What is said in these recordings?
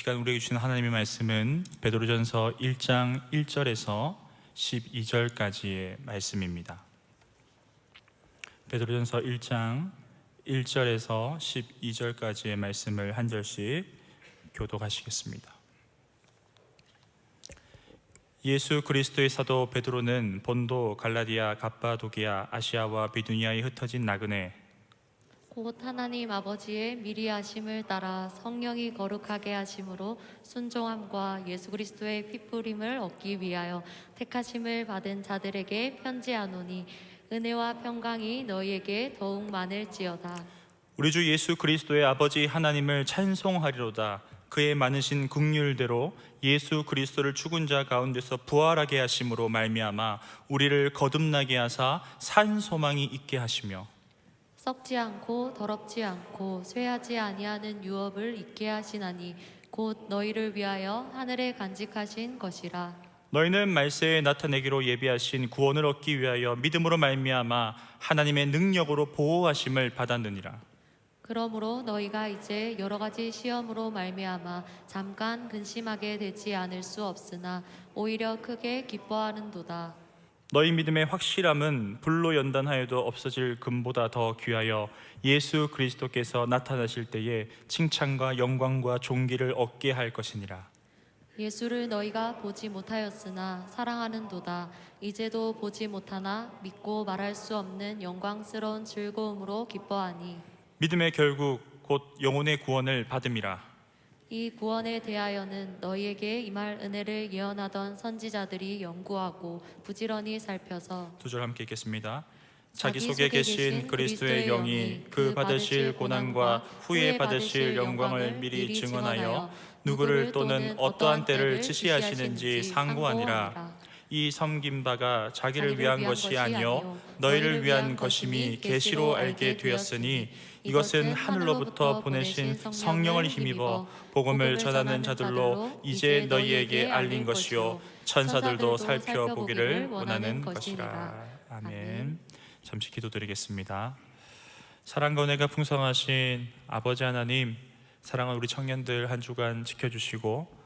시간 우리에게 주신 하나님의 말씀은 베드로전서 1장 1절에서 12절까지의 말씀입니다. 베드로전서 1장 1절에서 12절까지의 말씀을 한 절씩 교독하시겠습니다. 예수 그리스도의 사도 베드로는 본도, 갈라디아, 갑바도기아, 아시아와 비두니아에 흩어진 나그네 곧 하나님 아버지의 미리 하심을 따라 성령이 거룩하게 하심으로 순종함과 예수 그리스도의 피뿌림을 얻기 위하여 택하심을 받은 자들에게 편지하노니 은혜와 평강이 너희에게 더욱 많을지어다. 우리 주 예수 그리스도의 아버지 하나님을 찬송하리로다. 그의 많으신 긍휼대로 예수 그리스도를 죽은 자 가운데서 부활하게 하심으로 말미암아 우리를 거듭나게 하사 산 소망이 있게 하시며 썩지 않고 더럽지 않고 쇠하지 아니하는 유업을 있게 하시나니 곧 너희를 위하여 하늘에 간직하신 것이라. 너희는 말세에 나타내기로 예비하신 구원을 얻기 위하여 믿음으로 말미암아 하나님의 능력으로 보호하심을 받았느니라. 그러므로 너희가 이제 여러 가지 시험으로 말미암아 잠깐 근심하게 되지 않을 수 없으나 오히려 크게 기뻐하는도다. 너희 믿음의 확실함은 불로 연단하여도 없어질 금보다 더 귀하여 예수 그리스도께서 나타나실 때에 칭찬과 영광과 존귀를 얻게 할 것이니라. 예수를 너희가 보지 못하였으나 사랑하는도다. 이제도 보지 못하나 믿고 말할 수 없는 영광스러운 즐거움으로 기뻐하니 믿음의 결국 곧 영혼의 구원을 받음이라. 이 구원에 대하여는 너희에게 임할 은혜를 예언하던 선지자들이 연구하고 부지런히 살펴서 두 절 함께 읽겠습니다. 자기 속에 계신 그리스도의 영이 그 받으실 고난과 후에 받으실 영광을 미리 증언하여 누구를 또는 어떠한 때를 지시하시는지 상고하니라. 이 섬긴 바가 자기를 위한 것이 아니요 너희를 위한 것임이 계시로 알게 되었으니 이것은 하늘로부터 보내신 성령을 힘입어 복음을 전하는 자들로 이제 너희에게 알린 것이요 천사들도 살펴보기를 원하는 것이라. 아멘. 잠시 기도드리겠습니다. 사랑과 은혜가 풍성하신 아버지 하나님, 사랑하는 우리 청년들 한 주간 지켜주시고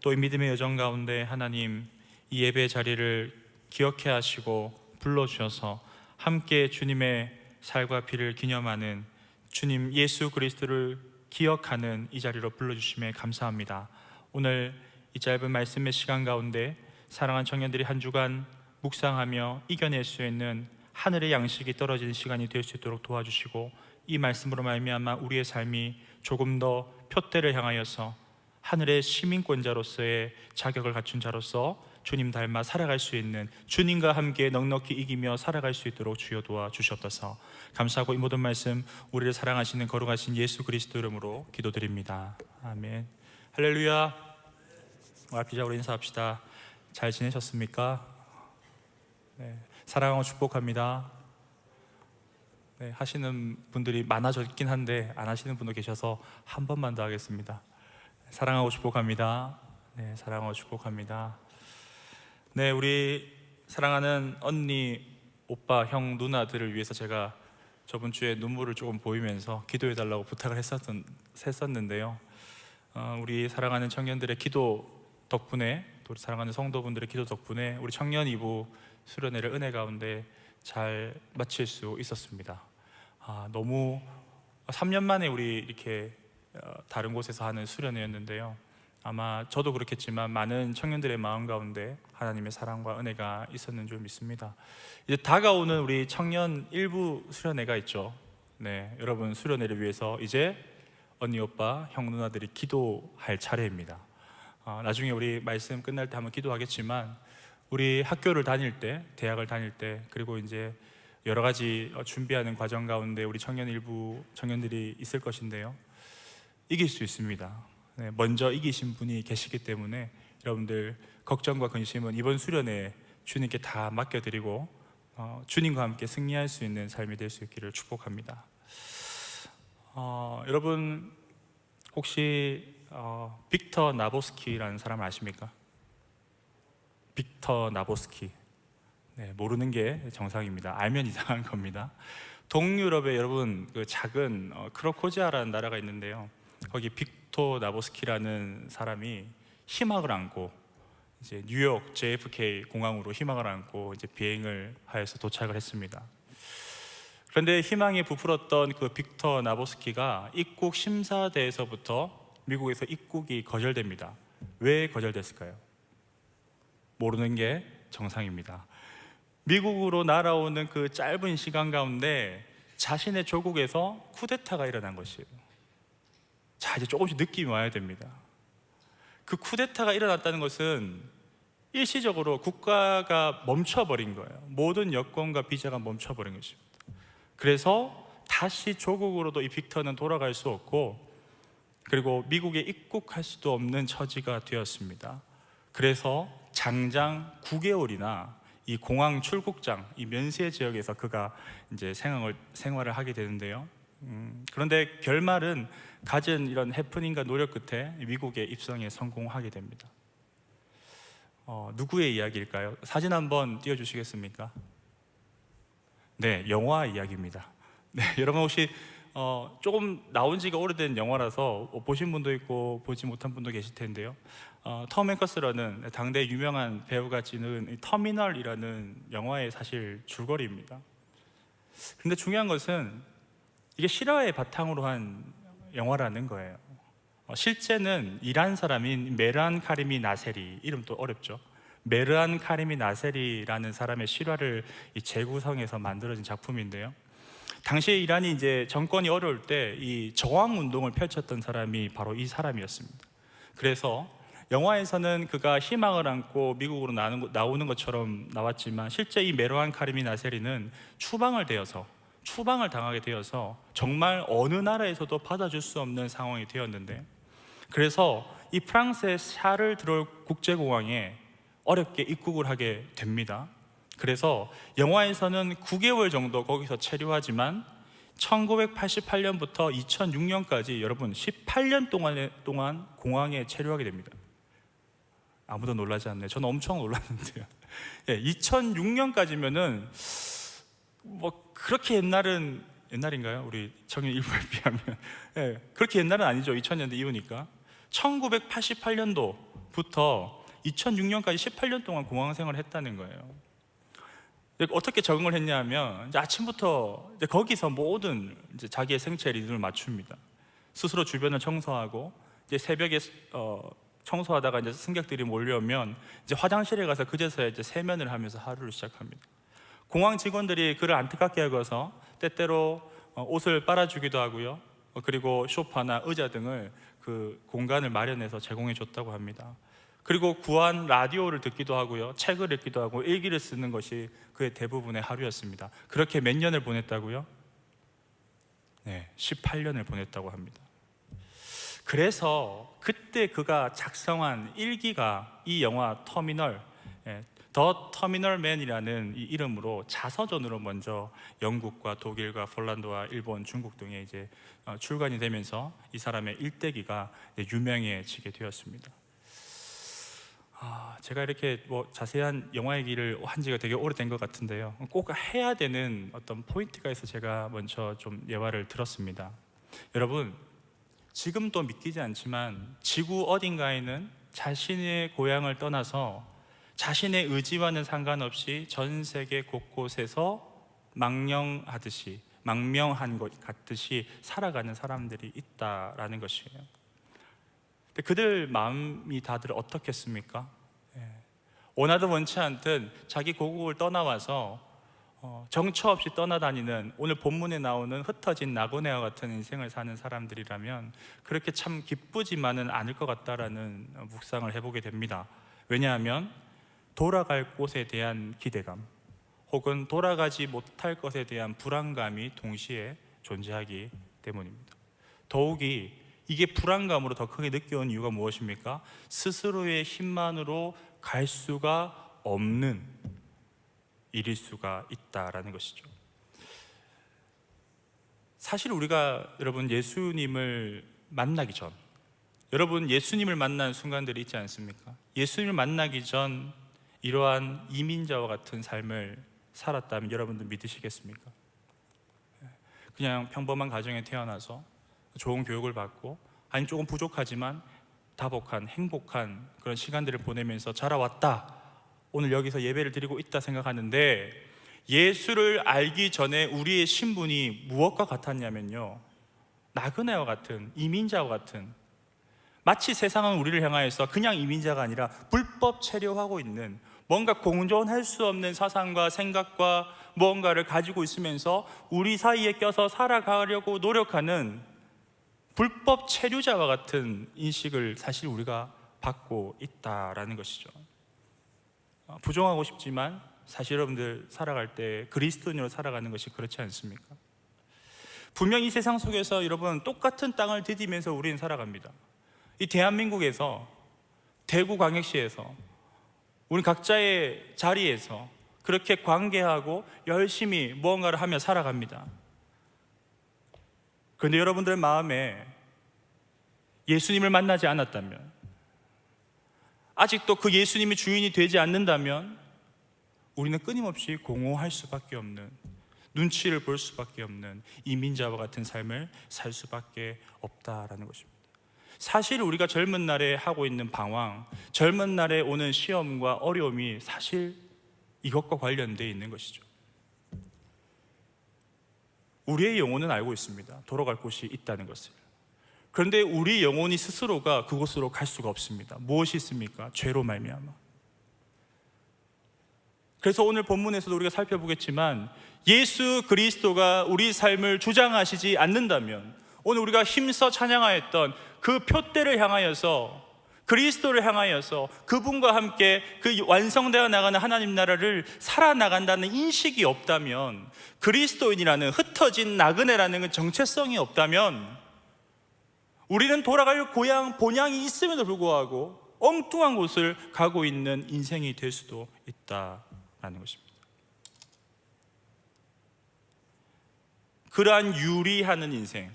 또 이 믿음의 여정 가운데 하나님 이 예배 자리를 기억해 하시고 불러주셔서 함께 주님의 살과 피를 기념하는 주님 예수 그리스도를 기억하는 이 자리로 불러주심에 감사합니다. 오늘 이 짧은 말씀의 시간 가운데 사랑하는 청년들이 한 주간 묵상하며 이겨낼 수 있는 하늘의 양식이 떨어지는 시간이 될 수 있도록 도와주시고 이 말씀으로 말미암아 우리의 삶이 조금 더 표대를 향하여서 하늘의 시민권자로서의 자격을 갖춘 자로서 주님 닮아 살아갈 수 있는 주님과 함께 넉넉히 이기며 살아갈 수 있도록 주여 도와주시옵소서. 감사하고 이 모든 말씀 우리를 사랑하시는 거룩하신 예수 그리스도 이름으로 기도드립니다. 아멘. 할렐루야. RP자로 인사합시다. 잘 지내셨습니까? 네, 사랑하고 축복합니다. 네, 하시는 분들이 많아졌긴 한데 안 하시는 분도 계셔서 한 번만 더 하겠습니다. 사랑하고 축복합니다. 네, 사랑하고 축복합니다. 네, 우리 사랑하는 언니, 오빠, 형, 누나들을 위해서 제가 저번 주에 눈물을 조금 보이면서 기도해달라고 부탁을 했었는데요. 우리 사랑하는 청년들의 기도 덕분에 또 우리 사랑하는 성도분들의 기도 덕분에 우리 청년 2부 수련회를 은혜 가운데 잘 마칠 수 있었습니다. 너무 3년 만에 우리 이렇게 다른 곳에서 하는 수련회였는데요. 아마 저도 그렇겠지만 많은 청년들의 마음 가운데 하나님의 사랑과 은혜가 있었는 줄 믿습니다. 이제 다가오는 우리 청년 일부 수련회가 있죠. 네, 여러분 수련회를 위해서 이제 언니, 오빠, 형, 누나들이 기도할 차례입니다. 나중에 우리 말씀 끝날 때 한번 기도하겠지만 우리 학교를 다닐 때, 대학을 다닐 때, 그리고 이제 여러 가지 준비하는 과정 가운데 우리 청년 일부 청년들이 있을 것인데요. 이길 수 있습니다. 네, 먼저 이기신 분이 계시기 때문에 여러분들 걱정과 근심은 이번 수련회에 주님께 다 맡겨드리고 주님과 함께 승리할 수 있는 삶이 될 수 있기를 축복합니다. 여러분 혹시 빅터 나보스키라는 사람 아십니까? 빅터 나보스키. 네, 모르는 게 정상입니다. 알면 이상한 겁니다. 동유럽에 여러분 그 작은 크로코지아라는 나라가 있는데요. 거기 빅토 나보스키라는 사람이 희망을 안고 이제 뉴욕 JFK 공항으로 희망을 안고 이제 비행을 하여서 도착을 했습니다. 그런데 희망이 부풀었던 그 빅터 나보스키가 입국 심사대에서부터 미국에서 입국이 거절됩니다. 왜 거절됐을까요? 모르는 게 정상입니다. 미국으로 날아오는 그 짧은 시간 가운데 자신의 조국에서 쿠데타가 일어난 것이에요. 자, 이제 조금씩 느낌이 와야 됩니다. 그 쿠데타가 일어났다는 것은 일시적으로 국가가 멈춰버린 거예요. 모든 여권과 비자가 멈춰버린 것입니다. 그래서 다시 조국으로도 이 빅터는 돌아갈 수 없고, 그리고 미국에 입국할 수도 없는 처지가 되었습니다. 그래서 장장 9개월이나 이 공항 출국장, 이 면세 지역에서 그가 이제 생활을 하게 되는데요. 그런데 결말은 갖은 이런 해프닝과 노력 끝에 미국에 입성에 성공하게 됩니다. 누구의 이야기일까요? 사진 한번 띄워주시겠습니까? 네, 영화 이야기입니다. 네, 여러분 혹시 조금 나온 지가 오래된 영화라서 보신 분도 있고 보지 못한 분도 계실 텐데요. 톰 행커스라는 당대 유명한 배우가 찍은 터미널이라는 영화의 사실 줄거리입니다. 근데 중요한 것은 이게 실화의 바탕으로 한 영화라는 거예요. 실제는 이란 사람인 메르한 카리미 나세리, 이름도 어렵죠. 메르한 카리미 나세리라는 사람의 실화를 재구성해서 만들어진 작품인데요. 당시에 이란이 이제 정권이 어려울 때 이 저항 운동을 펼쳤던 사람이 바로 이 사람이었습니다. 그래서 영화에서는 그가 희망을 안고 미국으로 나오는 것처럼 나왔지만 실제 이 메르한 카리미 나세리는 추방을 당하게 되어서 정말 어느 나라에서도 받아줄 수 없는 상황이 되었는데, 그래서 이 프랑스의 샤를 드롤 국제공항에 어렵게 입국을 하게 됩니다. 그래서 영화에서는 9개월 정도 거기서 체류하지만 1988년부터 2006년까지 여러분 18년 동안 공항에 체류하게 됩니다. 아무도 놀라지 않네요. 저는 엄청 놀랐는데요. 2006년까지면은 뭐 그렇게 옛날인가요? 우리 청년 일부에 비하면 그렇게 옛날은 아니죠. 2000년대 이후니까 1988년도부터 2006년까지 18년 동안 공항 생활을 했다는 거예요. 어떻게 적응을 했냐면 이제 아침부터 이제 거기서 모든 이제 자기의 생체 리듬을 맞춥니다. 스스로 주변을 청소하고 이제 새벽에 청소하다가 이제 승객들이 몰려오면 이제 화장실에 가서 그제서야 이제 세면을 하면서 하루를 시작합니다. 공항 직원들이 그를 안타깝게 여겨서 때때로 옷을 빨아주기도 하고요. 그리고 소파나 의자 등을 그 공간을 마련해서 제공해 줬다고 합니다. 그리고 구한 라디오를 듣기도 하고요, 책을 읽기도 하고 일기를 쓰는 것이 그의 대부분의 하루였습니다. 그렇게 몇 년을 보냈다고요? 네, 18년을 보냈다고 합니다. 그래서 그때 그가 작성한 일기가 이 영화 터미널, 더 터미널맨이라는 이 이름으로 자서전으로 먼저 영국과 독일과 폴란드와 일본, 중국 등에 이제 출간이 되면서 이 사람의 일대기가 유명해지게 되었습니다. 제가 이렇게 자세한 영화 얘기를 한 지가 되게 오래된 것 같은데요. 꼭 해야 되는 어떤 포인트가 있어서 제가 먼저 좀 예화를 들었습니다. 여러분, 지금도 믿기지 않지만 지구 어딘가에는 자신의 고향을 떠나서 자신의 의지와는 상관없이 전 세계 곳곳에서 망명한 것 같듯이 살아가는 사람들이 있다라는 것이에요. 근데 그들 마음이 다들 어떻겠습니까? 원하든 원치 않든 자기 고국을 떠나와서 정처 없이 떠나다니는, 오늘 본문에 나오는 흩어진 나고네와 같은 인생을 사는 사람들이라면 그렇게 참 기쁘지만은 않을 것 같다라는 묵상을 해보게 됩니다. 왜냐하면 돌아갈 곳에 대한 기대감 혹은 돌아가지 못할 것에 대한 불안감이 동시에 존재하기 때문입니다. 더욱이 이게 불안감으로 더 크게 느껴온 이유가 무엇입니까? 스스로의 힘만으로 갈 수가 없는 일일 수가 있다라는 것이죠. 사실 우리가 여러분 예수님을 만나기 전, 여러분 예수님을 만난 순간들이 있지 않습니까? 예수님을 만나기 전 이러한 이민자와 같은 삶을 살았다면 여러분들 믿으시겠습니까? 그냥 평범한 가정에 태어나서 좋은 교육을 받고 아니 조금 부족하지만 다복한 행복한 그런 시간들을 보내면서 자라왔다. 오늘 여기서 예배를 드리고 있다 생각하는데, 예수를 알기 전에 우리의 신분이 무엇과 같았냐면요, 나그네와 같은, 이민자와 같은, 마치 세상은 우리를 향하여서 그냥 이민자가 아니라 불법 체류하고 있는, 뭔가 공존할 수 없는 사상과 생각과 무언가를 가지고 있으면서 우리 사이에 껴서 살아가려고 노력하는 불법 체류자와 같은 인식을 사실 우리가 받고 있다라는 것이죠. 부정하고 싶지만 사실 여러분들 살아갈 때 그리스도인으로 살아가는 것이 그렇지 않습니까? 분명 이 세상 속에서 여러분 똑같은 땅을 디디면서 우리는 살아갑니다. 이 대한민국에서, 대구광역시에서, 우리 각자의 자리에서 그렇게 관계하고 열심히 무언가를 하며 살아갑니다. 그런데 여러분들 마음에 예수님을 만나지 않았다면, 아직도 그 예수님이 주인이 되지 않는다면 우리는 끊임없이 공허할 수밖에 없는, 눈치를 볼 수밖에 없는 이민자와 같은 삶을 살 수밖에 없다라는 것입니다. 사실 우리가 젊은 날에 하고 있는 방황, 젊은 날에 오는 시험과 어려움이 사실 이것과 관련되어 있는 것이죠. 우리의 영혼은 알고 있습니다. 돌아갈 곳이 있다는 것을. 그런데 우리 영혼이 스스로가 그곳으로 갈 수가 없습니다. 무엇이 있습니까? 죄로 말미암아. 그래서 오늘 본문에서도 우리가 살펴보겠지만, 예수 그리스도가 우리 삶을 주장하시지 않는다면, 오늘 우리가 힘써 찬양하였던 그 표대를 향하여서, 그리스도를 향하여서 그분과 함께 그 완성되어 나가는 하나님 나라를 살아나간다는 인식이 없다면, 그리스도인이라는 흩어진 나그네라는 그 정체성이 없다면, 우리는 돌아갈 고향, 본향이 있음에도 불구하고 엉뚱한 곳을 가고 있는 인생이 될 수도 있다라는 것입니다. 그러한 유리하는 인생,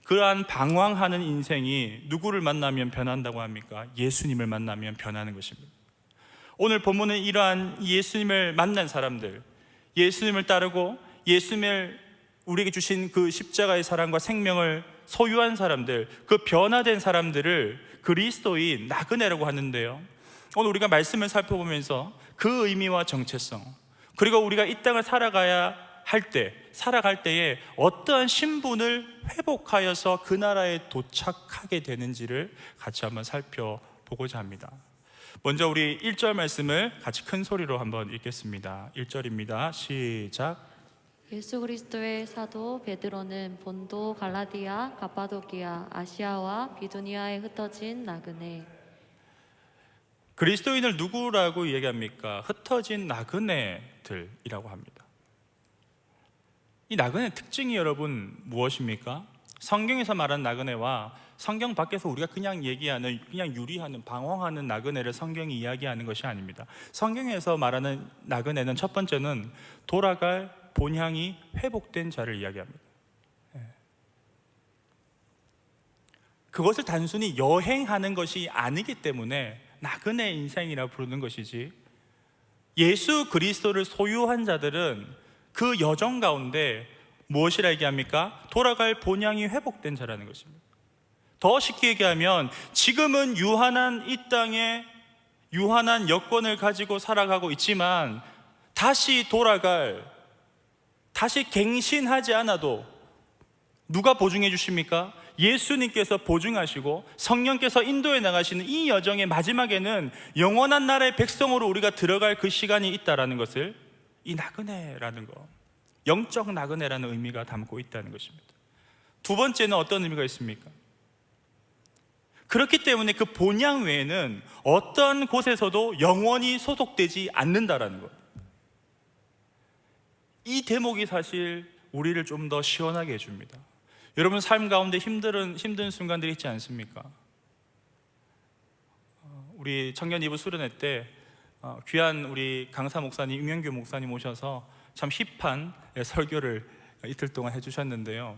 그러한 방황하는 인생이 누구를 만나면 변한다고 합니까? 예수님을 만나면 변하는 것입니다. 오늘 본문은 이러한 예수님을 만난 사람들, 예수님을 따르고 예수님을 우리에게 주신 그 십자가의 사랑과 생명을 소유한 사람들, 그 변화된 사람들을 그리스도인, 나그네라고 하는데요, 오늘 우리가 말씀을 살펴보면서 그 의미와 정체성, 그리고 우리가 이 땅을 살아갈 때에 어떠한 신분을 회복하여서 그 나라에 도착하게 되는지를 같이 한번 살펴보고자 합니다. 먼저 우리 1절 말씀을 같이 큰 소리로 한번 읽겠습니다. 1절입니다. 시작. 예수 그리스도의 사도 베드로는 본도, 갈라디아, 갑바도기아, 아시아와 비두니아에 흩어진 나그네. 그리스도인을 누구라고 얘기합니까? 흩어진 나그네들이라고 합니다. 이 나그네 특징이 여러분 무엇입니까? 성경에서 말하는 나그네와 성경 밖에서 우리가 그냥 얘기하는, 그냥 유리하는, 방황하는 나그네를 성경이 이야기하는 것이 아닙니다. 성경에서 말하는 나그네는 첫 번째는 돌아갈 본향이 회복된 자를 이야기합니다. 그것을 단순히 여행하는 것이 아니기 때문에 나그네 인생이라 부르는 것이지, 예수 그리스도를 소유한 자들은 그 여정 가운데 무엇이라 얘기합니까? 돌아갈 본향이 회복된 자라는 것입니다. 더 쉽게 얘기하면 지금은 유한한 이 땅에 유한한 여건을 가지고 살아가고 있지만, 다시 갱신하지 않아도 누가 보증해 주십니까? 예수님께서 보증하시고 성령께서 인도해 나가시는 이 여정의 마지막에는 영원한 나라의 백성으로 우리가 들어갈 그 시간이 있다라는 것을, 이 나그네라는 것, 영적 나그네라는 의미가 담고 있다는 것입니다. 두 번째는 어떤 의미가 있습니까? 그렇기 때문에 그 본향 외에는 어떤 곳에서도 영원히 소속되지 않는다라는 것, 이 대목이 사실 우리를 좀 더 시원하게 해줍니다. 여러분 삶 가운데 힘든 순간들이 있지 않습니까? 우리 청년 이브 수련회 때 귀한 우리 강사 목사님, 임영규 목사님 오셔서 참 힙한 설교를 이틀 동안 해주셨는데요,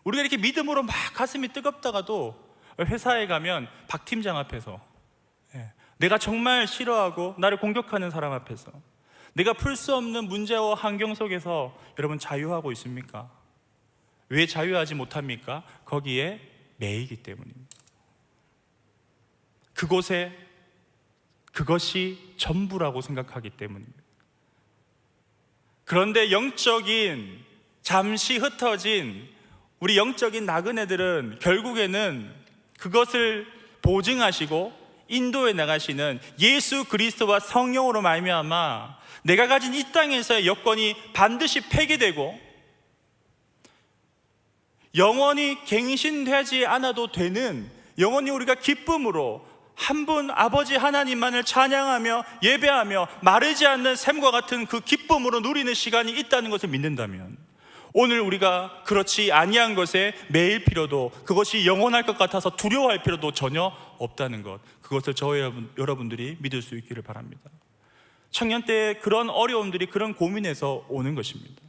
우리가 이렇게 믿음으로 막 가슴이 뜨겁다가도 회사에 가면 박 팀장 앞에서, 내가 정말 싫어하고 나를 공격하는 사람 앞에서, 내가 풀 수 없는 문제와 환경 속에서 여러분 자유하고 있습니까? 왜 자유하지 못합니까? 거기에 매이기 때문입니다. 그것이 전부라고 생각하기 때문입니다. 그런데 영적인, 잠시 흩어진 우리 영적인 나그네들은 결국에는 그것을 보증하시고 인도해 나가시는 예수 그리스도와 성령으로 말미암아 내가 가진 이 땅에서의 여건이 반드시 폐기되고 영원히 갱신되지 않아도 되는, 영원히 우리가 기쁨으로 한 분 아버지 하나님만을 찬양하며 예배하며 마르지 않는 샘과 같은 그 기쁨으로 누리는 시간이 있다는 것을 믿는다면, 오늘 우리가 그렇지 아니한 것에 매일 필요도, 그것이 영원할 것 같아서 두려워할 필요도 전혀 없다는 것, 그것을 여러분들이 믿을 수 있기를 바랍니다. 청년 때의 그런 어려움들이 그런 고민에서 오는 것입니다.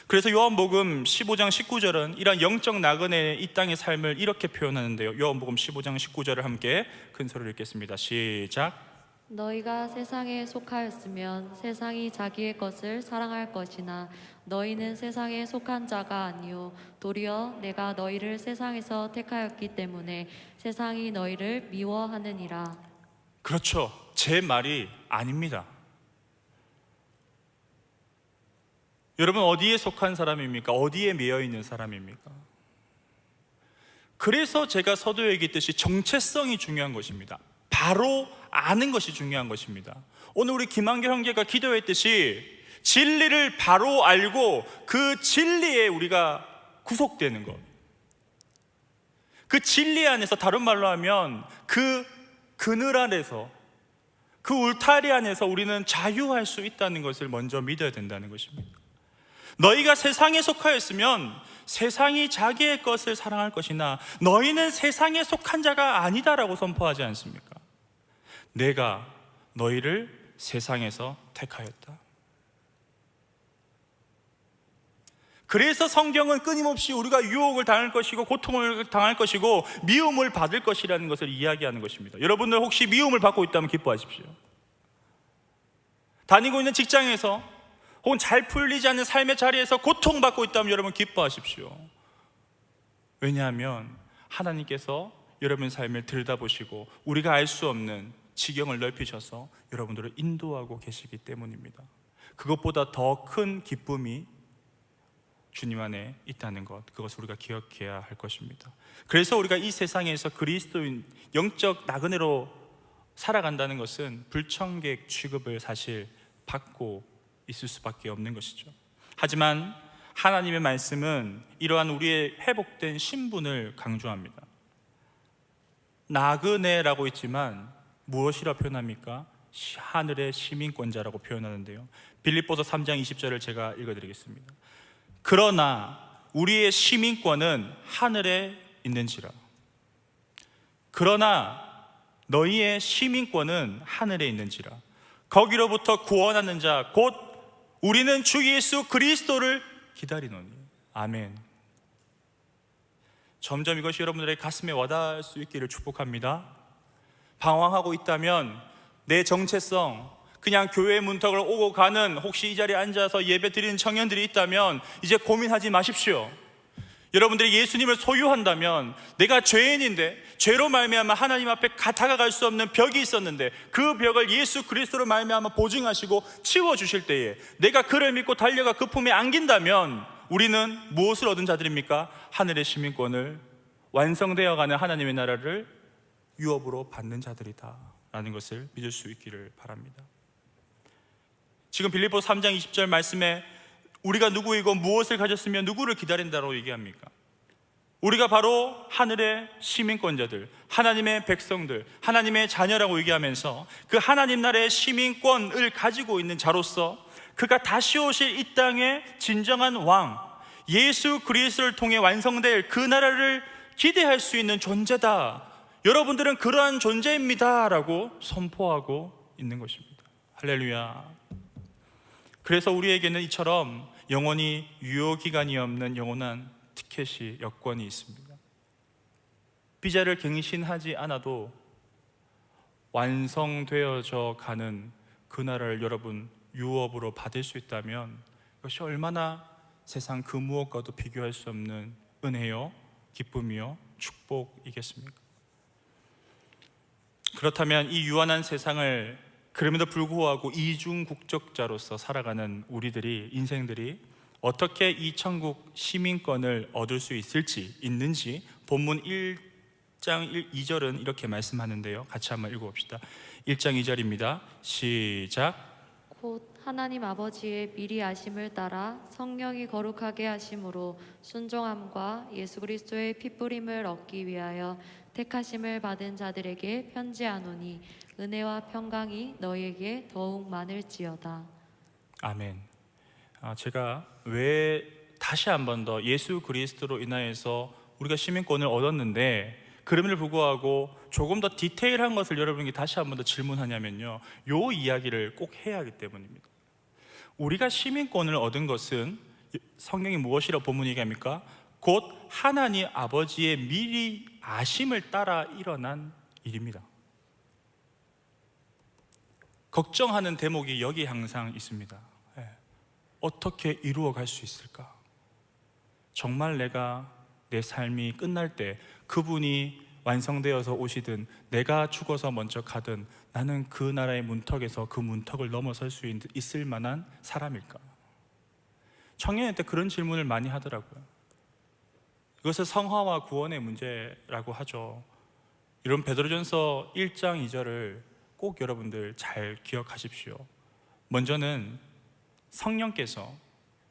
그래서 요한복음 15장 19절은 이런 영적 나그네의 이 땅의 삶을 이렇게 표현하는데요. 요한복음 15장 19절을 함께 큰 소리로 읽겠습니다. 시작. 너희가 세상에 속하였으면 세상이 자기의 것을 사랑할 것이나 너희는 세상에 속한 자가 아니요 도리어 내가 너희를 세상에서 택하였기 때문에 세상이 너희를 미워하느니라. 그렇죠. 제 말이 아닙니다. 여러분, 어디에 속한 사람입니까? 어디에 매여 있는 사람입니까? 그래서 제가 서두에 얘기했듯이 정체성이 중요한 것입니다. 바로 아는 것이 중요한 것입니다. 오늘 우리 김한결 형제가 기도했듯이 진리를 바로 알고 그 진리에 우리가 구속되는 것, 그 진리 안에서, 다른 말로 하면 그 그늘 안에서, 그 울타리 안에서 우리는 자유할 수 있다는 것을 먼저 믿어야 된다는 것입니다. 너희가 세상에 속하였으면 세상이 자기의 것을 사랑할 것이나 너희는 세상에 속한 자가 아니다라고 선포하지 않습니까? 내가 너희를 세상에서 택하였다. 그래서 성경은 끊임없이 우리가 유혹을 당할 것이고 고통을 당할 것이고 미움을 받을 것이라는 것을 이야기하는 것입니다. 여러분들 혹시 미움을 받고 있다면 기뻐하십시오. 다니고 있는 직장에서 혹은 잘 풀리지 않는 삶의 자리에서 고통받고 있다면 여러분 기뻐하십시오. 왜냐하면 하나님께서 여러분 삶을 들여다보시고 우리가 알 수 없는 지경을 넓히셔서 여러분들을 인도하고 계시기 때문입니다. 그것보다 더 큰 기쁨이 주님 안에 있다는 것, 그것을 우리가 기억해야 할 것입니다. 그래서 우리가 이 세상에서 그리스도인 영적 나그네로 살아간다는 것은 불청객 취급을 사실 받고 있을 수밖에 없는 것이죠. 하지만 하나님의 말씀은 이러한 우리의 회복된 신분을 강조합니다. 나그네라고 있지만 무엇이라 표현합니까? 하늘의 시민권자라고 표현하는데요. 빌립보서 3장 20절을 제가 읽어드리겠습니다. 그러나 우리의 시민권은 하늘에 있는지라. 그러나 너희의 시민권은 하늘에 있는지라. 거기로부터 구원하는 자 곧 우리는 주 예수 그리스도를 기다리노니. 아멘. 점점 이것이 여러분들의 가슴에 와닿을 수 있기를 축복합니다. 방황하고 있다면 내 정체성, 그냥 교회 문턱을 오고 가는, 혹시 이 자리에 앉아서 예배 드리는 청년들이 있다면 이제 고민하지 마십시오. 여러분들이 예수님을 소유한다면, 내가 죄인인데 죄로 말미암아 하나님 앞에 다가갈 수 없는 벽이 있었는데 그 벽을 예수 그리스도로 말미암아 보증하시고 치워주실 때에 내가 그를 믿고 달려가 그 품에 안긴다면 우리는 무엇을 얻은 자들입니까? 하늘의 시민권을, 완성되어가는 하나님의 나라를 유업으로 받는 자들이다 라는 것을 믿을 수 있기를 바랍니다. 지금 빌립보서 3장 20절 말씀에 우리가 누구이고 무엇을 가졌으며 누구를 기다린다고 얘기합니까? 우리가 바로 하늘의 시민권자들, 하나님의 백성들, 하나님의 자녀라고 얘기하면서 그 하나님 나라의 시민권을 가지고 있는 자로서 그가 다시 오실 이 땅의 진정한 왕 예수 그리스도를 통해 완성될 그 나라를 기대할 수 있는 존재다. 여러분들은 그러한 존재입니다 라고 선포하고 있는 것입니다. 할렐루야. 그래서 우리에게는 이처럼 영원히 유효기간이 없는 영원한 티켓이, 여권이 있습니다. 비자를 갱신하지 않아도 완성되어져 가는 그 나라를 여러분 유업으로 받을 수 있다면 이것이 얼마나 세상 그 무엇과도 비교할 수 없는 은혜요 기쁨이요 축복이겠습니까? 그렇다면 이 유한한 세상을 그럼에도 불구하고 이중 국적자로서 살아가는 우리들이 인생들이 어떻게 이 천국 시민권을 얻을 수 있는지 본문 1장 2절은 이렇게 말씀하는데요. 같이 한번 읽어봅시다. 1장 2절입니다. 시작. 곧 하나님 아버지의 미리 아심을 따라 성령이 거룩하게 하심으로 순종함과 예수 그리스도의 핏부림을 얻기 위하여 택하심을 받은 자들에게 편지하노니 은혜와 평강이 너희에게 더욱 많을지어다. 아멘. 제가 왜 다시 한 번 더 예수 그리스도로 인하여서 우리가 시민권을 얻었는데 그럼에도 불구하고 조금 더 디테일한 것을 여러분에게 다시 한 번 더 질문하냐면요, 요 이야기를 꼭 해야 하기 때문입니다. 우리가 시민권을 얻은 것은 성경이 무엇이라고 본문이 얘기합니까? 곧 하나님 아버지의 미리 아심을 따라 일어난 일입니다. 걱정하는 대목이 여기 항상 있습니다. 어떻게 이루어갈 수 있을까? 정말 내가 내 삶이 끝날 때 그분이 완성되어서 오시든 내가 죽어서 먼저 가든 나는 그 나라의 문턱에서 그 문턱을 넘어설 수 있을 만한 사람일까? 청년회 때 그런 질문을 많이 하더라고요. 이것을 성화와 구원의 문제라고 하죠. 이런 베드로전서 1장 2절을 꼭 여러분들 잘 기억하십시오. 먼저는 성령께서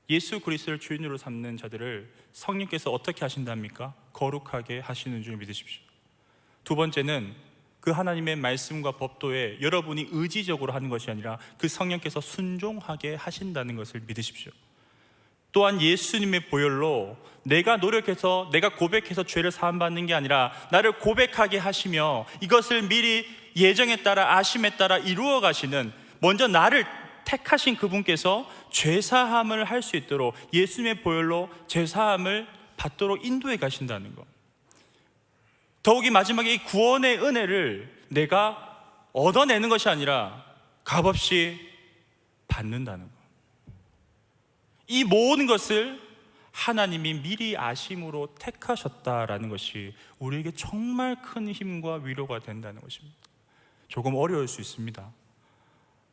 예수 그리스도를 주인으로 삼는 자들을 성령께서 어떻게 하신답니까? 거룩하게 하시는 줄 믿으십시오. 두 번째는 그 하나님의 말씀과 법도에 여러분이 의지적으로 하는 것이 아니라 그 성령께서 순종하게 하신다는 것을 믿으십시오. 또한 예수님의 보혈로 내가 노력해서 내가 고백해서 죄를 사함받는 게 아니라 나를 고백하게 하시며 이것을 미리 예정에 따라 아심에 따라 이루어 가시는, 먼저 나를 택하신 그분께서 죄사함을 할 수 있도록 예수님의 보혈로 죄사함을 받도록 인도해 가신다는 것. 더욱이 마지막에 이 구원의 은혜를 내가 얻어내는 것이 아니라 값없이 받는다는 것. 이 모든 것을 하나님이 미리 아심으로 택하셨다라는 것이 우리에게 정말 큰 힘과 위로가 된다는 것입니다. 조금 어려울 수 있습니다.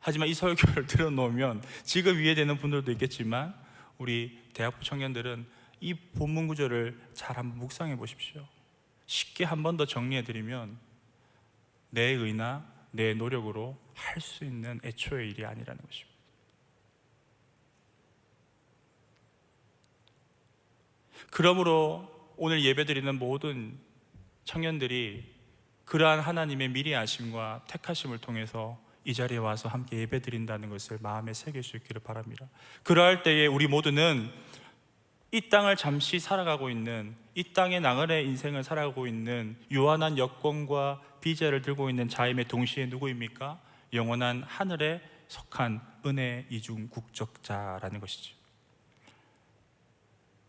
하지만 이 설교를 들어놓으면 지금 이해되는 분들도 있겠지만 우리 대학부 청년들은 이 본문 구절을 잘 한번 묵상해 보십시오. 쉽게 한 번 더 정리해드리면 내 의나 내 노력으로 할 수 있는 애초의 일이 아니라는 것입니다. 그러므로 오늘 예배드리는 모든 청년들이 그러한 하나님의 미리 아심과 택하심을 통해서 이 자리에 와서 함께 예배드린다는 것을 마음에 새길 수 있기를 바랍니다. 그러할 때에 우리 모두는 이 땅을 잠시 살아가고 있는, 이 땅의 나그네 인생을 살아가고 있는 유한한 여권과 비자를 들고 있는 자임의 동시에 누구입니까? 영원한 하늘에 속한 은혜 이중 국적자라는 것이죠.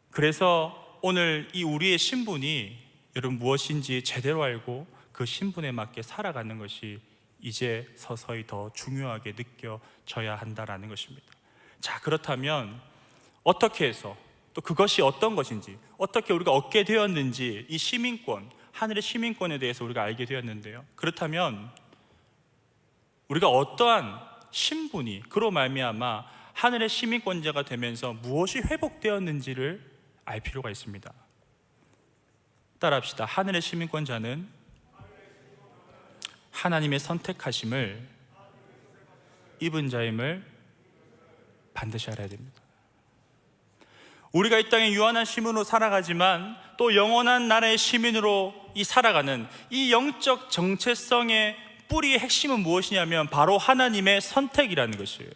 그래서 오늘 이 우리의 신분이 여러분 무엇인지 제대로 알고 그 신분에 맞게 살아가는 것이 이제 서서히 더 중요하게 느껴져야 한다라는 것입니다. 자, 그렇다면 어떻게 해서 또 그것이 어떤 것인지, 어떻게 우리가 얻게 되었는지, 이 시민권, 하늘의 시민권에 대해서 우리가 알게 되었는데요. 그렇다면 우리가 어떠한 신분이 그로 말미암아 하늘의 시민권자가 되면서 무엇이 회복되었는지를 알 필요가 있습니다. 따라합시다. 하늘의 시민권자는 하나님의 선택하심을 입은 자임을 반드시 알아야 됩니다. 우리가 이 땅에 유한한 시민으로 살아가지만 또 영원한 나라의 시민으로 살아가는 이 영적 정체성의 뿌리의 핵심은 무엇이냐면 바로 하나님의 선택이라는 것이에요.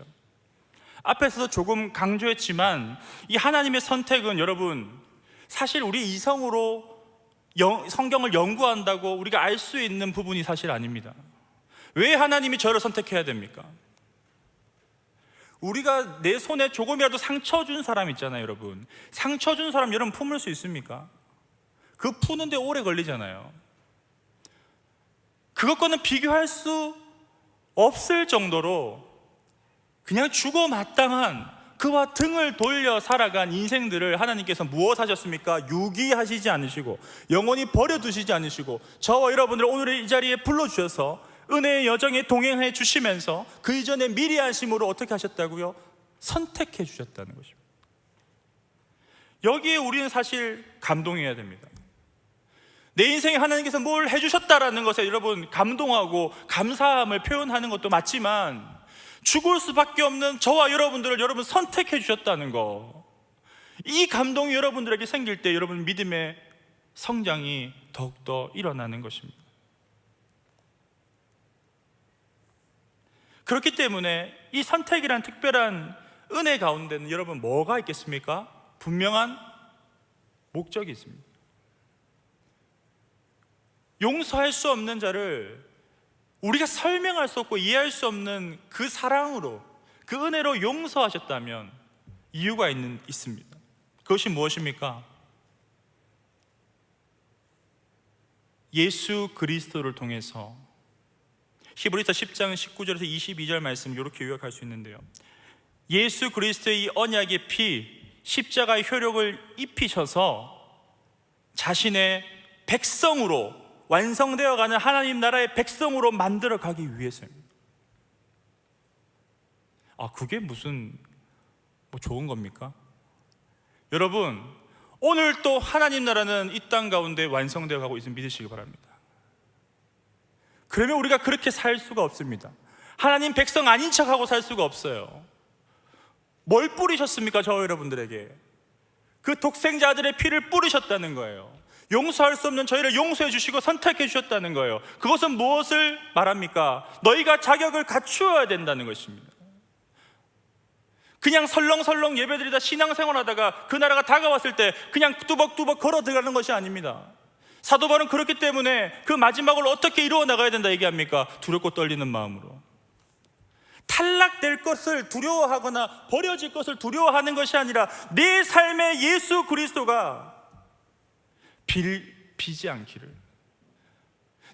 앞에서도 조금 강조했지만 이 하나님의 선택은 여러분 사실 우리 이성으로 성경을 연구한다고 우리가 알 수 있는 부분이 사실 아닙니다. 왜 하나님이 저를 선택해야 됩니까? 우리가 내 손에 조금이라도 상처 준 사람 있잖아요, 여러분. 상처 준 사람 여러분 품을 수 있습니까? 그 푸는데 오래 걸리잖아요. 그것과는 비교할 수 없을 정도로 그냥 죽어 마땅한 그와 등을 돌려 살아간 인생들을 하나님께서 무엇하셨습니까? 유기하시지 않으시고 영원히 버려두시지 않으시고 저와 여러분들 오늘 이 자리에 불러주셔서 은혜의 여정에 동행해 주시면서 그 이전에 미리 하심으로 어떻게 하셨다고요? 선택해 주셨다는 것입니다. 여기에 우리는 사실 감동해야 됩니다. 내 인생에 하나님께서 뭘 해주셨다라는 것에 여러분 감동하고 감사함을 표현하는 것도 맞지만 죽을 수밖에 없는 저와 여러분들을 여러분 선택해 주셨다는 거, 이 감동이 여러분들에게 생길 때 여러분 믿음의 성장이 더욱더 일어나는 것입니다. 그렇기 때문에 이 선택이란 특별한 은혜 가운데는 여러분 뭐가 있겠습니까? 분명한 목적이 있습니다. 용서할 수 없는 자를 우리가 설명할 수 없고 이해할 수 없는 그 사랑으로, 그 은혜로 용서하셨다면 이유가 있습니다. 그것이 무엇입니까? 예수 그리스도를 통해서. 히브리서 10장 19절에서 22절 말씀 이렇게 요약할 수 있는데요, 예수 그리스도의 이 언약의 피, 십자가의 효력을 입히셔서 자신의 백성으로 완성되어가는 하나님 나라의 백성으로 만들어가기 위해서입니다. 그게 무슨 좋은 겁니까? 여러분, 오늘 또 하나님 나라는 이 땅 가운데 완성되어 가고 있음을 믿으시기 바랍니다. 그러면 우리가 그렇게 살 수가 없습니다. 하나님 백성 아닌 척하고 살 수가 없어요. 뭘 뿌리셨습니까? 저 여러분들에게 그 독생자들의 피를 뿌리셨다는 거예요. 용서할 수 없는 저희를 용서해 주시고 선택해 주셨다는 거예요. 그것은 무엇을 말합니까? 너희가 자격을 갖추어야 된다는 것입니다. 그냥 설렁설렁 예배드리다 신앙생활하다가 그 나라가 다가왔을 때 그냥 뚜벅뚜벅 걸어 들어가는 것이 아닙니다. 사도 바울은 그렇기 때문에 그 마지막을 어떻게 이루어 나가야 된다 얘기합니까? 두렵고 떨리는 마음으로. 탈락될 것을 두려워하거나 버려질 것을 두려워하는 것이 아니라 내 삶의 예수 그리스도가 비지 않기를,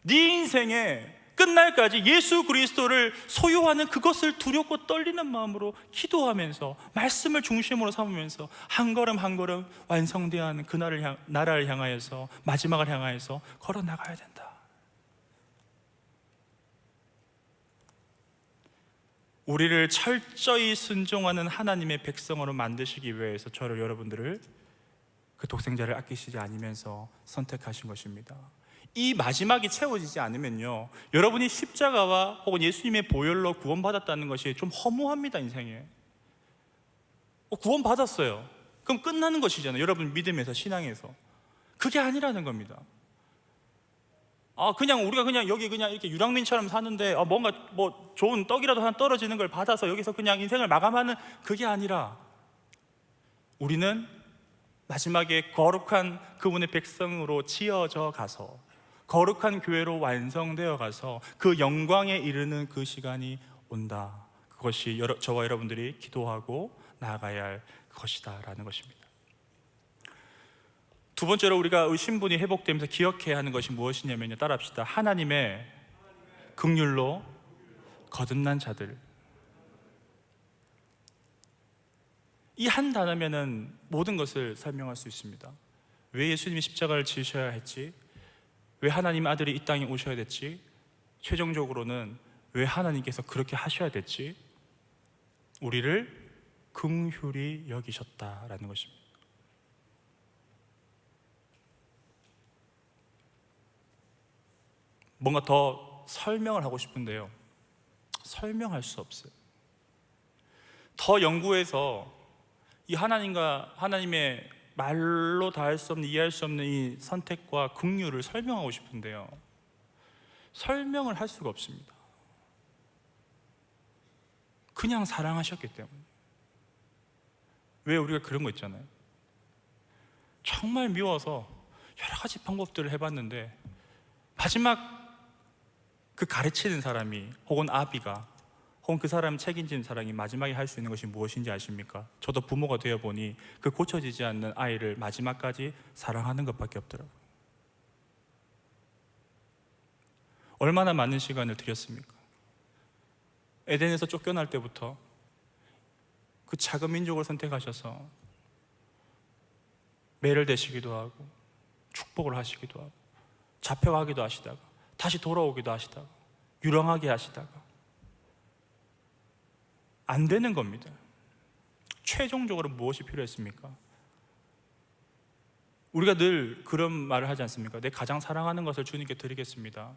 네 인생의 끝날까지 예수 그리스도를 소유하는 그것을 두렵고 떨리는 마음으로 기도하면서 말씀을 중심으로 삼으면서 한 걸음 한 걸음 완성되어야 하는 그 나라를 향하여서, 마지막을 향하여서 걸어 나가야 된다. 우리를 철저히 순종하는 하나님의 백성으로 만드시기 위해서 저를, 여러분들을, 그 독생자를 아끼시지 않으면서 선택하신 것입니다. 이 마지막이 채워지지 않으면요, 여러분이 십자가와 혹은 예수님의 보혈로 구원받았다는 것이 좀 허무합니다. 인생에 구원받았어요, 그럼 끝나는 것이잖아요. 여러분 믿음에서, 신앙에서. 그게 아니라는 겁니다. 그냥 우리가 그냥 여기 그냥 이렇게 유랑민처럼 사는데 뭔가 좋은 떡이라도 하나 떨어지는 걸 받아서 여기서 그냥 인생을 마감하는, 그게 아니라 우리는 마지막에 거룩한 그분의 백성으로 지어져 가서 거룩한 교회로 완성되어 가서 그 영광에 이르는 그 시간이 온다. 그것이 저와 여러분들이 기도하고 나아가야 할 것이다 라는 것입니다. 두 번째로 우리가 신분이 회복되면서 기억해야 하는 것이 무엇이냐면요, 따라합시다. 하나님의 긍휼로 거듭난 자들. 이 한 단어면은 모든 것을 설명할 수 있습니다. 왜 예수님이 십자가를 지으셔야 했지? 왜 하나님 아들이 이 땅에 오셔야 됐지? 최종적으로는 왜 하나님께서 그렇게 하셔야 됐지? 우리를 긍휼히 여기셨다라는 것입니다. 뭔가 더 설명을 하고 싶은데요, 설명할 수 없어요. 더 연구해서 이 하나님과 하나님의 말로 다 할 수 없는, 이해할 수 없는 이 선택과 긍휼을 설명하고 싶은데요, 설명을 할 수가 없습니다. 그냥 사랑하셨기 때문에. 왜 우리가 그런 거 있잖아요, 정말 미워서 여러 가지 방법들을 해봤는데 마지막 그 가르치는 사람이, 혹은 아비가, 혹은 그 사람 책임지는 사람이 마지막에 할 수 있는 것이 무엇인지 아십니까? 저도 부모가 되어 보니 그 고쳐지지 않는 아이를 마지막까지 사랑하는 것밖에 없더라고요. 얼마나 많은 시간을 들였습니까? 에덴에서 쫓겨날 때부터 그 작은 민족을 선택하셔서 매를 대시기도 하고 축복을 하시기도 하고 잡혀가기도 하시다가 다시 돌아오기도 하시다가 유랑하게 하시다가 안 되는 겁니다. 최종적으로 무엇이 필요했습니까? 우리가 늘 그런 말을 하지 않습니까? 내 가장 사랑하는 것을 주님께 드리겠습니다.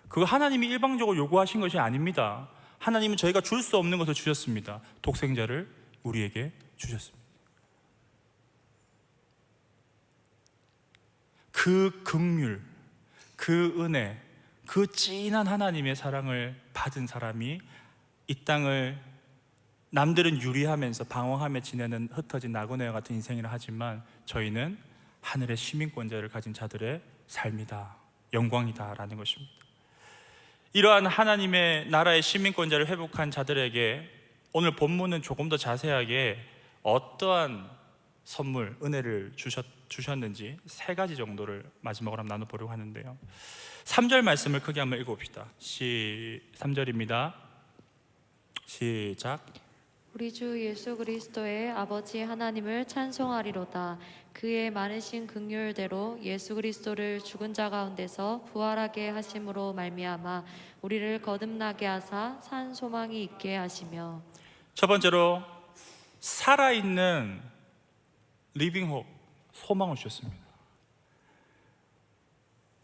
그거 하나님이 일방적으로 요구하신 것이 아닙니다. 하나님은 저희가 줄 수 없는 것을 주셨습니다. 독생자를 우리에게 주셨습니다. 그 긍휼, 그 은혜, 그 진한 하나님의 사랑을 받은 사람이 이 땅을 남들은 유리하면서 방황하며 지내는 흩어진 나그네와 같은 인생이라 하지만 저희는 하늘의 시민권자를 가진 자들의 삶이다, 영광이다라는 것입니다. 이러한 하나님의 나라의 시민권자를 회복한 자들에게 오늘 본문은 조금 더 자세하게 어떠한 선물, 은혜를 주셨는지 세 가지 정도를 마지막으로 한번 나눠보려고 하는데요. 3절 말씀을 크게 한번 읽어봅시다. 3절입니다. 시작. 우리 주 예수 그리스도의 아버지 하나님을 찬송하리로다. 그의 많으신 긍휼대로 예수 그리스도를 죽은 자 가운데서 부활하게 하심으로 말미암아 우리를 거듭나게 하사 산 소망이 있게 하시며. 첫 번째로 살아있는 리빙 홉, 소망을 주셨습니다.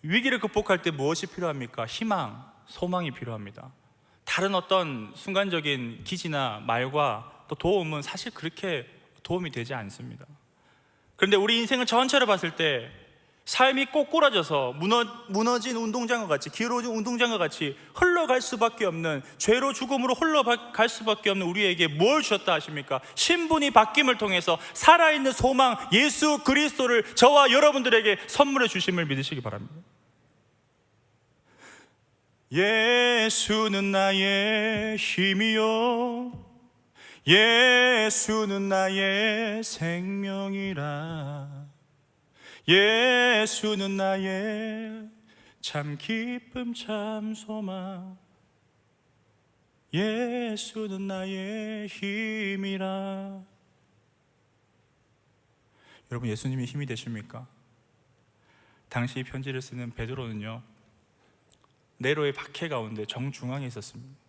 위기를 극복할 때 무엇이 필요합니까? 희망, 소망이 필요합니다. 다른 어떤 순간적인 기지나 말과 또 도움은 사실 그렇게 도움이 되지 않습니다. 그런데 우리 인생을 전체로 봤을 때 삶이 꼬꾸라져서 무너진 운동장과 같이, 기울어진 운동장과 같이 흘러갈 수밖에 없는, 죄로 죽음으로 흘러갈 수밖에 없는 우리에게 뭘 주셨다 하십니까? 신분이 바뀜을 통해서 살아있는 소망 예수 그리스도를 저와 여러분들에게 선물해 주심을 믿으시기 바랍니다. 예수는 나의 힘이요 예수는 나의 생명이라. 예수는 나의 참 기쁨 참 소망. 예수는 나의 힘이라. 여러분, 예수님이 힘이 되십니까? 당시 이 편지를 쓰는 베드로는요, 네로의 박해 가운데 정중앙에 있었습니다.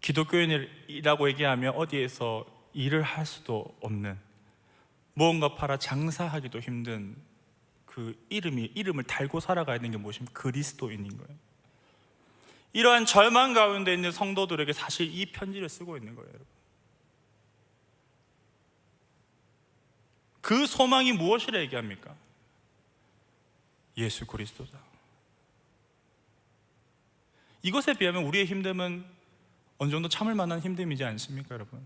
기독교인이라고 얘기하면 어디에서 일을 할 수도 없는, 무언가 팔아 장사하기도 힘든 그 이름을 달고 살아가야 되는 게 무엇입니까? 그리스도인인 거예요. 이러한 절망 가운데 있는 성도들에게 사실 이 편지를 쓰고 있는 거예요. 여러분, 그 소망이 무엇이라 얘기합니까? 예수 그리스도다. 이것에 비하면 우리의 힘듦은 어느 정도 참을 만한 힘듦이지 않습니까, 여러분?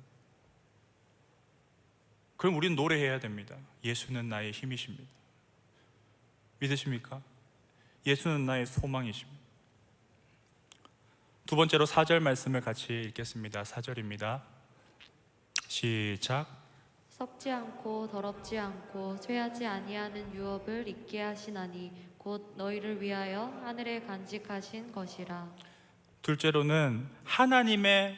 그럼 우리는 노래해야 됩니다. 예수는 나의 힘이십니다. 믿으십니까? 예수는 나의 소망이십니다. 두 번째로 4절 말씀을 같이 읽겠습니다. 4절입니다. 시작. 썩지 않고 더럽지 않고 쇠하지 아니하는 유업을 잊게 하시나니 곧 너희를 위하여 하늘에 간직하신 것이라. 둘째로는 하나님의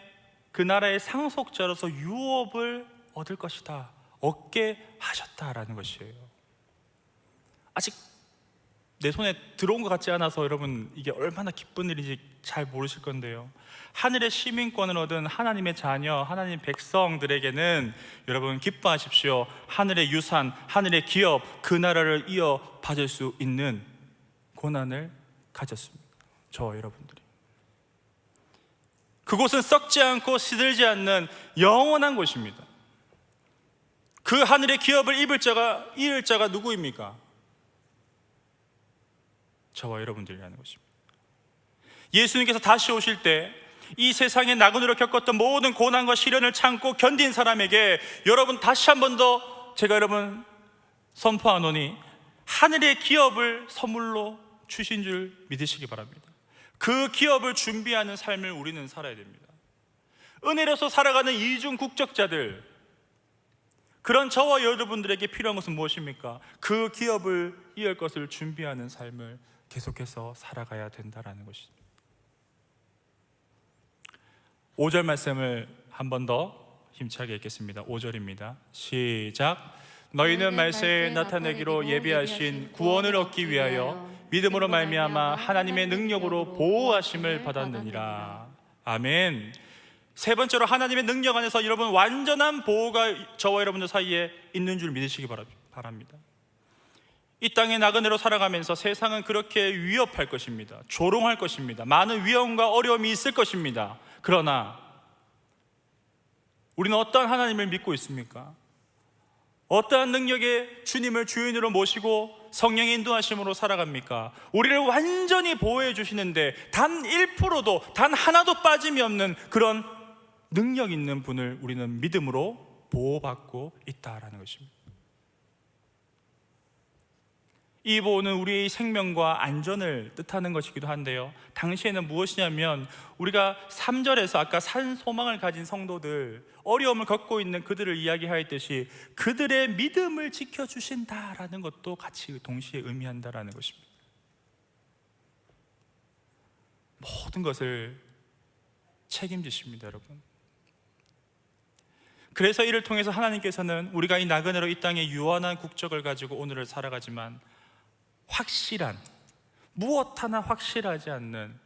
그 나라의 상속자로서 유업을 얻을 것이다, 얻게 하셨다라는 것이에요. 아직 내 손에 들어온 것 같지 않아서 여러분 이게 얼마나 기쁜 일인지 잘 모르실 건데요, 하늘의 시민권을 얻은 하나님의 자녀, 하나님 백성들에게는 여러분 기뻐하십시오. 하늘의 유산, 하늘의 기업, 그 나라를 이어받을 수 있는 고난을 가졌습니다. 저와 여러분들이. 그곳은 썩지 않고 시들지 않는 영원한 곳입니다. 그 하늘의 기업을 이을 자가 누구입니까? 저와 여러분들이라는 것입니다. 예수님께서 다시 오실 때 이 세상의 나그네로 겪었던 모든 고난과 시련을 참고 견딘 사람에게 여러분 다시 한 번 더 제가 여러분 선포하노니 하늘의 기업을 선물로 주신 줄 믿으시기 바랍니다. 그 기업을 준비하는 삶을 우리는 살아야 됩니다. 은혜로서 살아가는 이중 국적자들, 그런 저와 여러분들에게 필요한 것은 무엇입니까? 그 기업을 이을 것을 준비하는 삶을 계속해서 살아가야 된다는 것입니다. 5절 말씀을 한 번 더 힘차게 읽겠습니다. 5절입니다. 시작. 너희는 말세에 나타내기로 예비하신 구원을 얻기 위하여 믿음으로 말미암아 하나님의 능력으로 보호하심을 받았느니라. 아멘. 세 번째로, 하나님의 능력 안에서 여러분 완전한 보호가 저와 여러분들 사이에 있는 줄 믿으시기 바랍니다. 이 땅의 나그네로 살아가면서 세상은 그렇게 위협할 것입니다. 조롱할 것입니다. 많은 위험과 어려움이 있을 것입니다. 그러나 우리는 어떠한 하나님을 믿고 있습니까? 어떠한 능력의 주님을 주인으로 모시고 성령의 인도하심으로 살아갑니까? 우리를 완전히 보호해 주시는데 단 1%도, 단 하나도 빠짐이 없는 그런 능력 있는 분을 우리는 믿음으로 보호받고 있다라는 것입니다. 이 보호는 우리의 생명과 안전을 뜻하는 것이기도 한데요, 당시에는 무엇이냐면 우리가 3절에서 아까 산 소망을 가진 성도들, 어려움을 겪고 있는 그들을 이야기하였듯이 그들의 믿음을 지켜주신다라는 것도 같이 동시에 의미한다라는 것입니다. 모든 것을 책임지십니다, 여러분. 그래서 이를 통해서 하나님께서는 우리가 이 나그네로 이 땅에 유한한 국적을 가지고 오늘을 살아가지만 확실한, 무엇 하나 확실하지 않는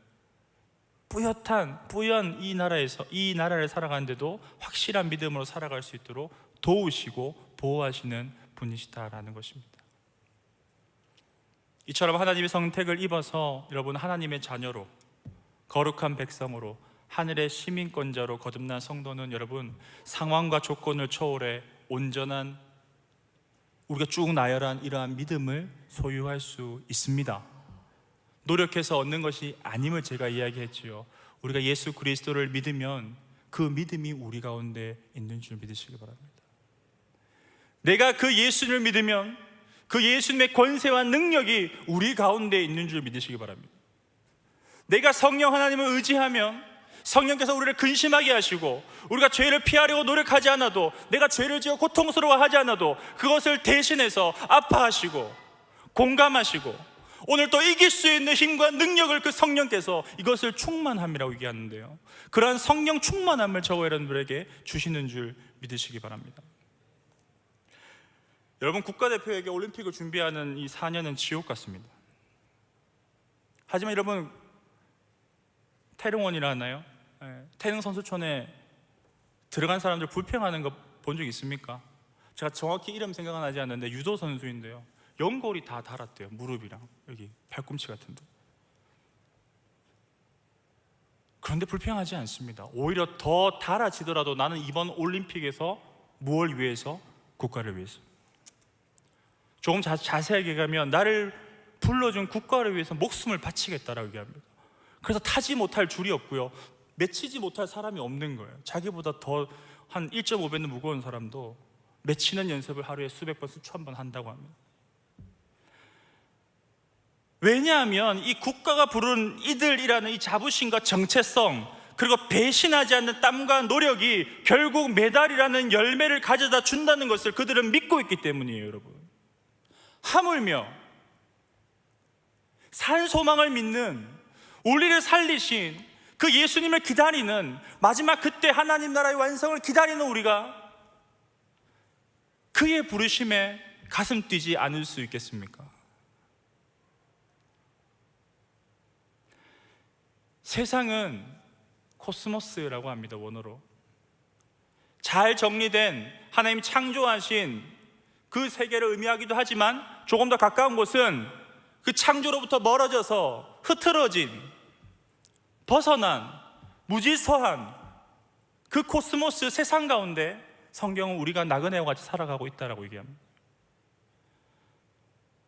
뿌연 이 나라를 살아가는데도 확실한 믿음으로 살아갈 수 있도록 도우시고 보호하시는 분이시다라는 것입니다. 이처럼 하나님의 선택을 입어서 여러분 하나님의 자녀로, 거룩한 백성으로, 하늘의 시민권자로 거듭난 성도는 여러분 상황과 조건을 초월해 온전한, 우리가 쭉 나열한 이러한 믿음을 소유할 수 있습니다. 노력해서 얻는 것이 아님을 제가 이야기했지요. 우리가 예수 그리스도를 믿으면 그 믿음이 우리 가운데 있는 줄 믿으시기 바랍니다. 내가 그 예수를 믿으면 그 예수님의 권세와 능력이 우리 가운데 있는 줄 믿으시기 바랍니다. 내가 성령 하나님을 의지하면 성령께서 우리를 근심하게 하시고 우리가 죄를 피하려고 노력하지 않아도, 내가 죄를 지어 고통스러워하지 않아도 그것을 대신해서 아파하시고 공감하시고 오늘 또 이길 수 있는 힘과 능력을 그 성령께서 이것을 충만함이라고 얘기하는데요, 그러한 성령 충만함을 저와 여러분들에게 주시는 줄 믿으시기 바랍니다. 여러분, 국가대표에게 올림픽을 준비하는 이 4년은 지옥 같습니다. 하지만 여러분, 태릉원이라 하나요? 태릉 선수촌에 들어간 사람들 불평하는 거 본 적 있습니까? 제가 정확히 이름 생각은 나지 않는데 유도 선수인데요, 연골이 다 닳았대요. 무릎이랑 여기 팔꿈치 같은데. 그런데 불평하지 않습니다. 오히려 더 닳아지더라도 나는 이번 올림픽에서 무엇을 위해서? 국가를 위해서. 조금 자세하게 가면 나를 불러준 국가를 위해서 목숨을 바치겠다라고 얘기합니다. 그래서 타지 못할 줄이 없고요, 맺히지 못할 사람이 없는 거예요. 자기보다 더 한 1.5배는 무거운 사람도 맺히는 연습을 하루에 수백 번, 수천 번 한다고 합니다. 왜냐하면 이 국가가 부른 이들이라는 이 자부심과 정체성, 그리고 배신하지 않는 땀과 노력이 결국 메달이라는 열매를 가져다 준다는 것을 그들은 믿고 있기 때문이에요, 여러분. 하물며 산 소망을 믿는, 우리를 살리신 그 예수님을 기다리는, 마지막 그때 하나님 나라의 완성을 기다리는 우리가 그의 부르심에 가슴 뛰지 않을 수 있겠습니까? 세상은 코스모스라고 합니다, 원어로. 잘 정리된 하나님이 창조하신 그 세계를 의미하기도 하지만 조금 더 가까운 곳은 그 창조로부터 멀어져서 흐트러진, 벗어난, 무질서한 그 코스모스 세상 가운데 성경은 우리가 나그네와 같이 살아가고 있다고 얘기합니다.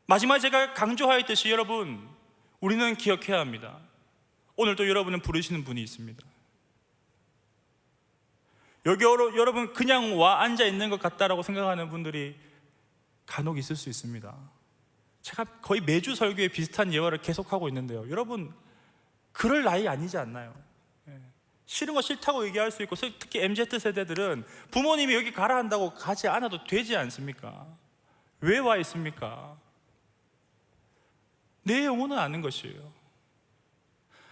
마지막에 제가 강조하였듯이 여러분, 우리는 기억해야 합니다. 오늘도 여러분은 부르시는 분이 있습니다. 여기 여러분 그냥 와 앉아 있는 것 같다라고 생각하는 분들이 간혹 있을 수 있습니다. 제가 거의 매주 설교에 비슷한 예화를 계속하고 있는데요, 여러분 그럴 나이 아니지 않나요? 싫은 거 싫다고 얘기할 수 있고, 특히 MZ세대들은 부모님이 여기 가라 한다고 가지 않아도 되지 않습니까? 왜 와 있습니까? 내 영혼은 아는 것이에요.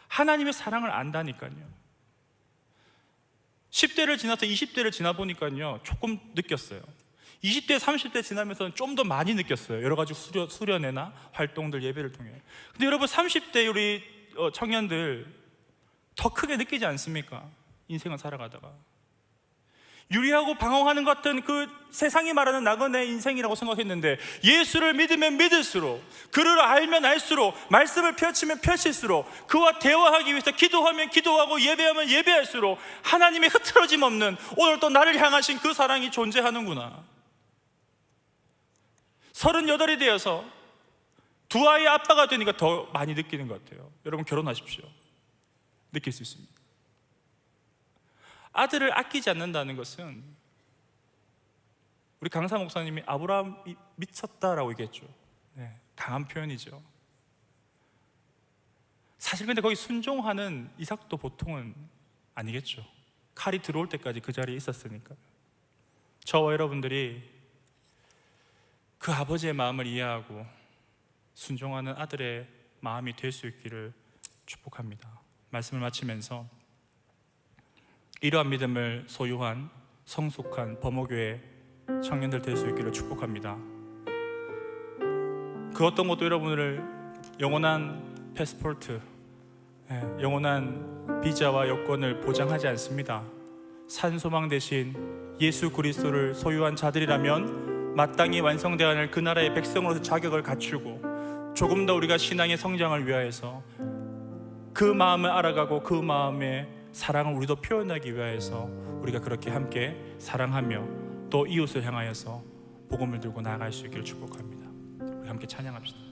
하나님의 사랑을 안다니까요. 10대를 지나서 20대를 지나 보니까요 조금 느꼈어요. 20대, 30대 지나면서는 좀 더 많이 느꼈어요. 여러 가지 수련회나 활동들, 예배를 통해. 근데 여러분 30대 우리 청년들 더 크게 느끼지 않습니까? 인생을 살아가다가 유리하고 방황하는 것 같은 그 세상이 말하는 나그네 인생이라고 생각했는데, 예수를 믿으면 믿을수록, 그를 알면 알수록, 말씀을 펼치면 펼칠수록, 그와 대화하기 위해서 기도하면 기도하고 예배하면 예배할수록 하나님의 흐트러짐 없는 오늘 또 나를 향하신 그 사랑이 존재하는구나. 38이 되어서 두 아이의 아빠가 되니까 더 많이 느끼는 것 같아요. 여러분 결혼하십시오. 느낄 수 있습니다. 아들을 아끼지 않는다는 것은, 우리 강사 목사님이 아브라함이 미쳤다라고 얘기했죠. 네, 강한 표현이죠. 사실 근데 거기 순종하는 이삭도 보통은 아니겠죠. 칼이 들어올 때까지 그 자리에 있었으니까. 저와 여러분들이 그 아버지의 마음을 이해하고 순종하는 아들의 마음이 될 수 있기를 축복합니다. 말씀을 마치면서 이러한 믿음을 소유한 성숙한 범어교회 청년들 될 수 있기를 축복합니다. 그 어떤 것도 여러분을 영원한 패스포트, 영원한 비자와 여권을 보장하지 않습니다. 산소망 대신 예수 그리스도를 소유한 자들이라면 마땅히 완성되어야 할 그 나라의 백성으로서 자격을 갖추고, 조금 더 우리가 신앙의 성장을 위하여서 그 마음을 알아가고 그 마음의 사랑을 우리도 표현하기 위해서 우리가 그렇게 함께 사랑하며 또 이웃을 향하여서 복음을 들고 나아갈 수 있기를 축복합니다. 우리 함께 찬양합시다.